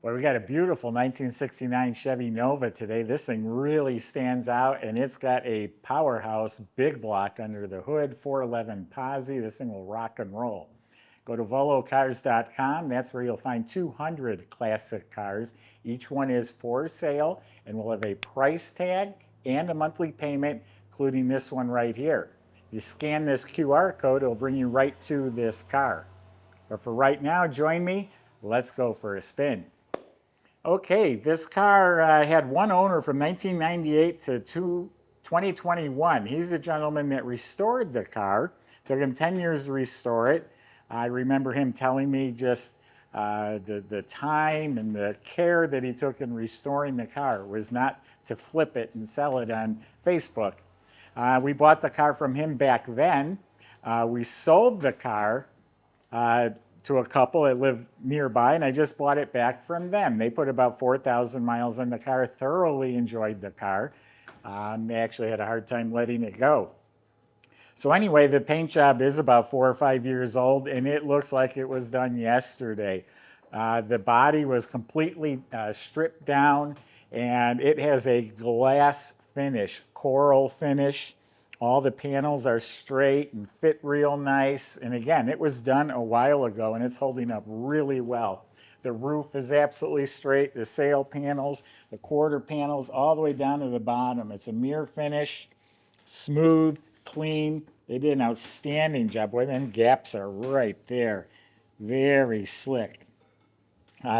Well, we got a beautiful 1969 Chevy Nova today. This thing really stands out, and it's got a powerhouse big block under the hood, 411 posi. This thing will rock and roll. Go to volocars.com. That's where you'll find 200 classic cars. Each one is for sale, and will have a price tag and a monthly payment, including this one right here. You scan this QR code, it'll bring you right to this car. But for right now, join me. Let's go for a spin. Okay, this car had one owner from 1998 to 2021. He's the gentleman that restored the car. Took him 10 years to restore it. I remember him telling me just the time and the care that he took in restoring the car. It was not to flip it and sell it on Facebook. We bought the car from him back then. We sold the car to a couple that live nearby, and I just bought it back from them. They put about 4,000 miles on the car, thoroughly enjoyed the car. They actually had a hard time letting it go. So anyway, the paint job is about 4 or 5 years old, and it looks like it was done yesterday. The body was completely stripped down, and it has a glass finish, coral finish. All the panels are straight and fit real nice. And again, it was done a while ago, and it's holding up really well. The roof is absolutely straight, the sail panels, the quarter panels, all the way down to the bottom. It's a mirror finish, smooth, clean. They did an outstanding job. Boy, them gaps are right there. Very slick.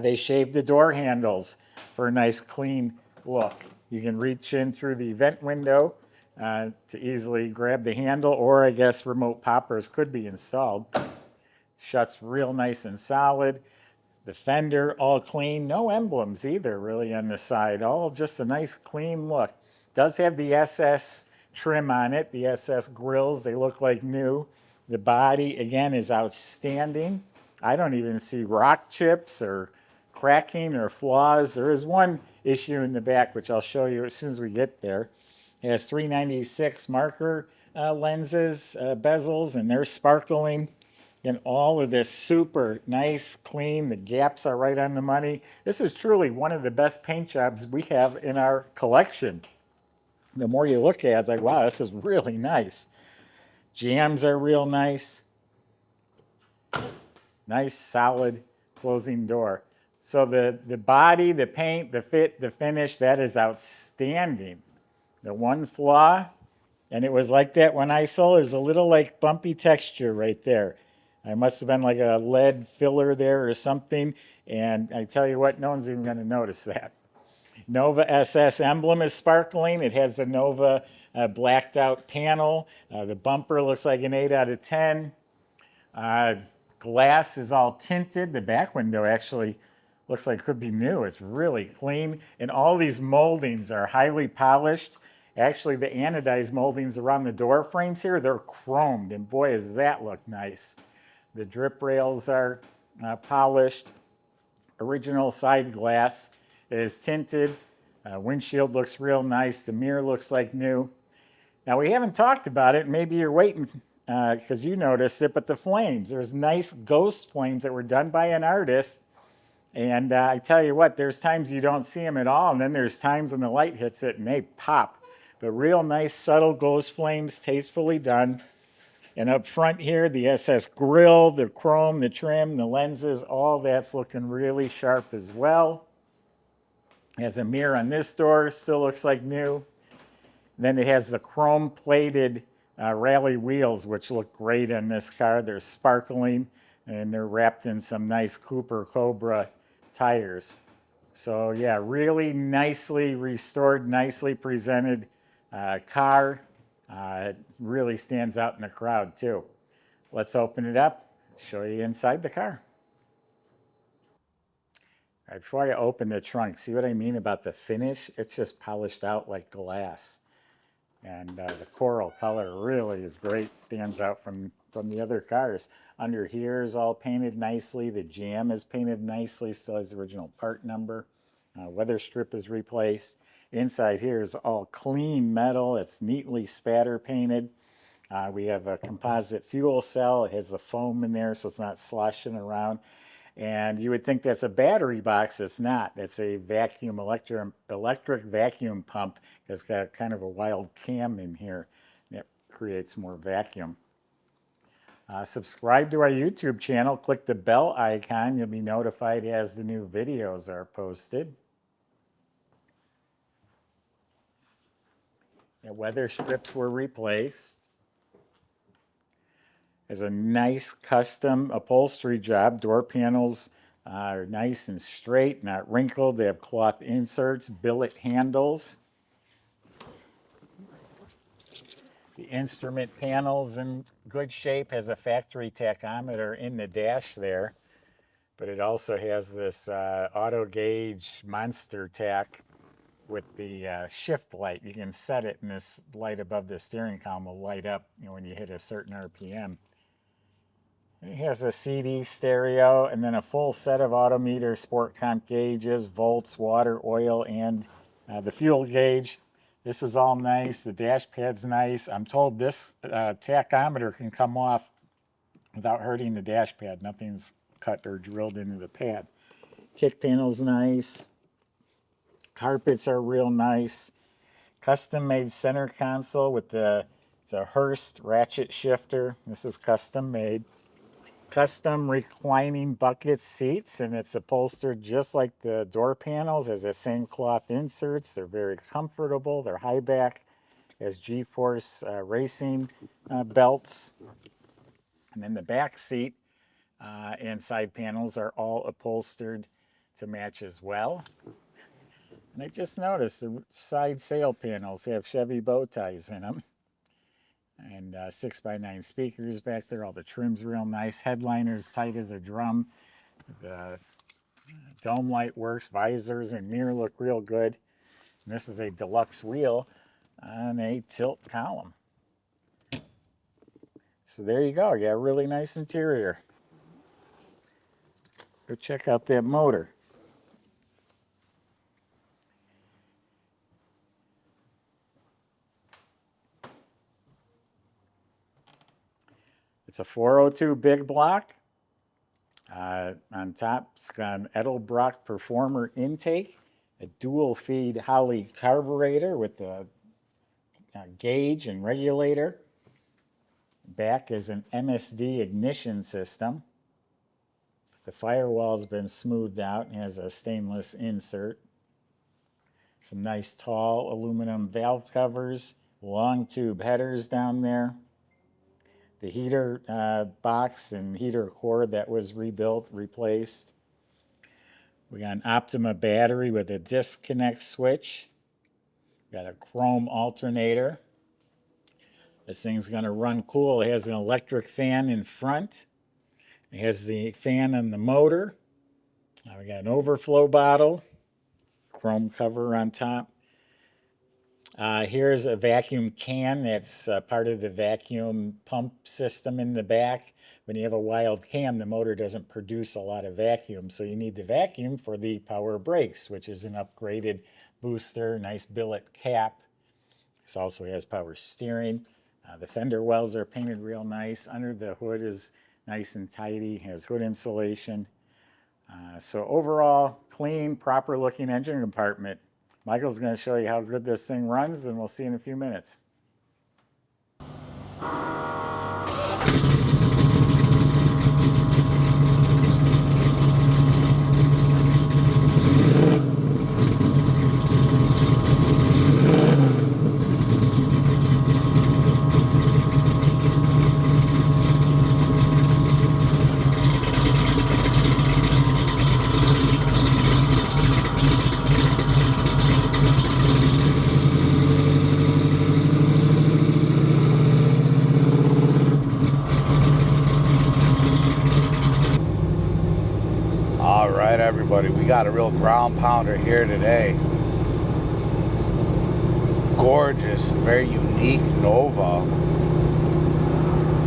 They shaved the door handles for a nice clean look. You can reach in through the vent window to easily grab the handle, or I guess remote poppers could be installed. Shuts real nice and solid. The fender all clean, no emblems either really on the side, all just a nice clean look. Does have the SS trim on it, the SS grills, they look like new. The body again is outstanding. I don't even see rock chips or cracking or flaws. There is one issue in the back, which I'll show you as soon as we get there. It has 396 marker lenses, bezels, and they're sparkling. And all of this super nice, clean. The gaps are right on the money. This is truly one of the best paint jobs we have in our collection. The more you look at it, it's like, wow, this is really nice. Jams are real nice. Nice, solid closing door. So the body, the paint, the fit, the finish, that is outstanding. The one flaw, and it was like that when I sold, there's a little like bumpy texture right there. I must have been like a lead filler there or something, and I tell you what, no one's even going to notice that. Nova SS emblem is sparkling. It has the Nova blacked out panel. The bumper looks like an 8 out of 10. Glass is all tinted. The back window actually looks like it could be new. It's really clean. And all these moldings are highly polished. Actually, the anodized moldings around the door frames here, they're chromed. And boy, does that look nice. The drip rails are polished. Original side glass is tinted. Windshield looks real nice. The mirror looks like new. Now, we haven't talked about it. Maybe you're waiting because you noticed it, but the flames. There's nice ghost flames that were done by an artist. And I tell you what, there's times you don't see them at all, and then there's times when the light hits it and they pop. But real nice, subtle ghost flames, tastefully done. And up front here, the SS grill, the chrome, the trim, the lenses, all that's looking really sharp as well. Has a mirror on this door, still looks like new. Then it has the chrome plated rally wheels, which look great on this car. They're sparkling, and they're wrapped in some nice Cooper Cobra tires. So yeah, really nicely restored, nicely presented car. It really stands out in the crowd too. Let's open it up, show you inside the car. All right, before I open the trunk, see what I mean about the finish? It's just polished out like glass. And the coral color really is great, stands out from the other cars. Under here is all painted nicely. The jam is painted nicely, still has the original part number. Weatherstrip is replaced. Inside here is all clean metal. It's neatly spatter painted. We have a composite fuel cell. It has the foam in there so it's not sloshing around. And you would think that's a battery box. It's not. It's a vacuum electric vacuum pump. It's got kind of a wild cam in here. And it creates more vacuum. Subscribe to our YouTube channel. Click the bell icon. You'll be notified as the new videos are posted. The weather strips were replaced. There's a nice custom upholstery job. Door panels are nice and straight, not wrinkled. They have cloth inserts, billet handles. The instrument panel's in good shape, has a factory tachometer in the dash there, but it also has this auto gauge monster tach with the shift light. You can set it, and this light above the steering column will light up, when you hit a certain RPM. It has a CD stereo and then a full set of autometer sport comp gauges, volts, water, oil, and the fuel gauge. This is all nice. The dash pad's nice. I'm told this tachometer can come off without hurting the dash pad. Nothing's cut or drilled into the pad. Kick panel's nice. Carpets are real nice. Custom made center console with the Hurst ratchet shifter. This is custom made. Custom reclining bucket seats, and it's upholstered just like the door panels, has the same cloth inserts. They're very comfortable. They're high back, has G-force racing belts. And then the back seat and side panels are all upholstered to match as well. And I just noticed the side sail panels have Chevy bow ties in them. And 6x9 speakers back there. All the trim's real nice. Headliner's tight as a drum. The dome light works. Visors and mirror look real good. And this is a deluxe wheel on a tilt column. So there you go. You got a really nice interior. Go check out that motor. It's a 402 big block. On top, it's got an Edelbrock Performer intake, a dual feed Holley carburetor with a gauge and regulator. Back is an MSD ignition system. The firewall's been smoothed out and has a stainless insert. Some nice tall aluminum valve covers, long tube headers down there. The heater box and heater cord that was rebuilt, replaced. We got an Optima battery with a disconnect switch. Got a chrome alternator. This thing's going to run cool. It has an electric fan in front. It has the fan on the motor. We got an overflow bottle. Chrome cover on top. Here's a vacuum can that's part of the vacuum pump system in the back. When you have a wild cam, the motor doesn't produce a lot of vacuum, so you need the vacuum for the power brakes, which is an upgraded booster, nice billet cap. This also has power steering. The fender wells are painted real nice. Under the hood is nice and tidy, has hood insulation. So overall, clean, proper looking engine compartment. Michael's going to show you how good this thing runs, and we'll see in a few minutes. Everybody, we got a real ground pounder here today. Gorgeous, very unique Nova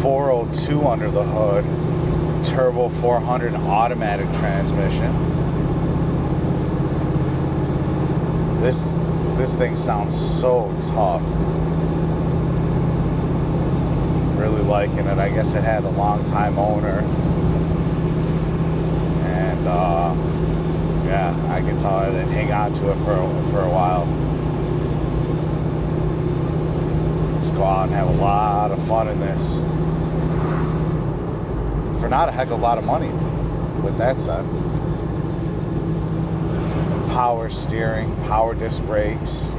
402 under the hood, turbo 400 automatic transmission. This thing sounds so tough. Really liking it. I guess it had a long time owner. yeah, I can tell I didn't hang on to it for a while. Just go out and have a lot of fun in this for not a heck of a lot of money. With that said, power steering, power disc brakes.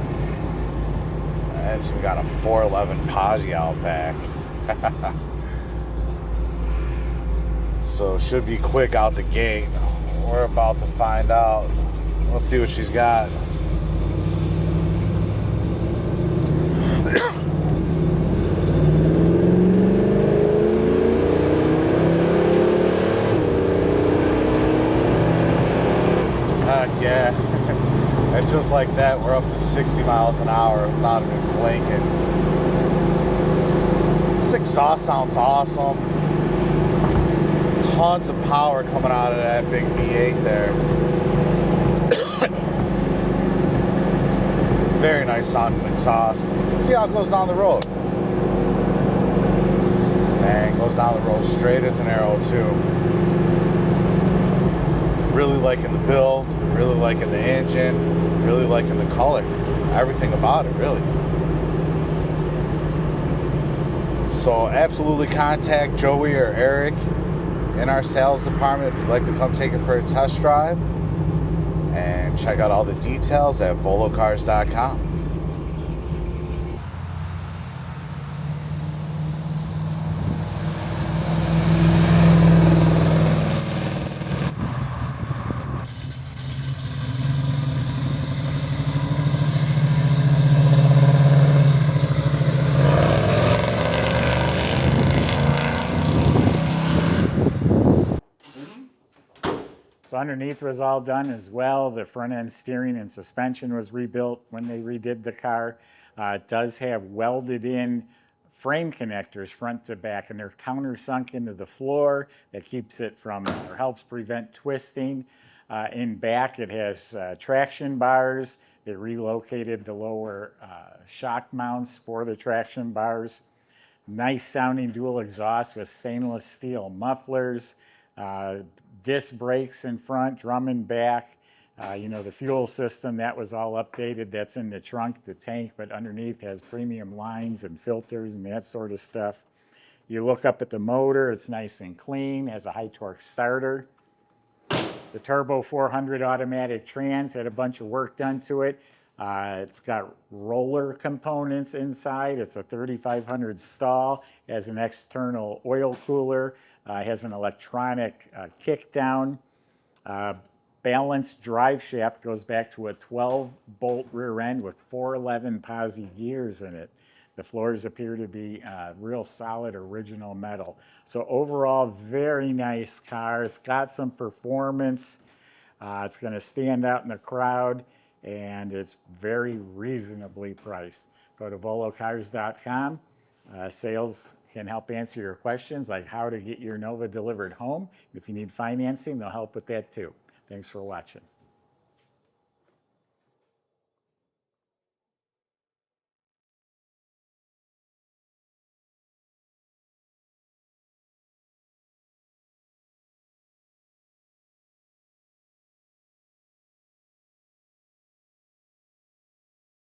And so we got a 411 Posi out back. So should be quick out the gate. We're about to find out. Let's see what she's got. Yeah. And just like that, we're up to 60 miles an hour without even blinking. This exhaust sounds awesome. Tons of power coming out of that big V8 there. Very nice sounding exhaust. Let's see how it goes down the road. Man, it goes down the road straight as an arrow too. Really liking the build, really liking the engine, really liking the color. Everything about it, really. So absolutely contact Joey or Eric in our sales department if you'd like to come take it for a test drive. And check out all the details at volocars.com. So underneath was all done as well. The front end steering and suspension was rebuilt when they redid the car. It does have welded in frame connectors front to back, and they're countersunk into the floor. That keeps it from, or helps prevent twisting. In back, it has traction bars. They relocated the lower shock mounts for the traction bars. Nice sounding dual exhaust with stainless steel mufflers. Disc brakes in front, drum in back. You know, the fuel system, that was all updated. That's in the trunk, the tank, but underneath has premium lines and filters and that sort of stuff. You look up at the motor, it's nice and clean, has a high torque starter. The turbo 400 automatic trans had a bunch of work done to it. It's got roller components inside. It's a 3500 stall, has an external oil cooler, has an electronic kick down. Balanced drive shaft goes back to a 12-bolt rear end with 411 Posi gears in it. The floors appear to be real solid original metal. So overall, very nice car. It's got some performance. It's going to stand out in the crowd, and it's very reasonably priced. Go to volocars.com. Sales can help answer your questions like how to get your Nova delivered home. If you need financing, they'll help with that too. Thanks for watching.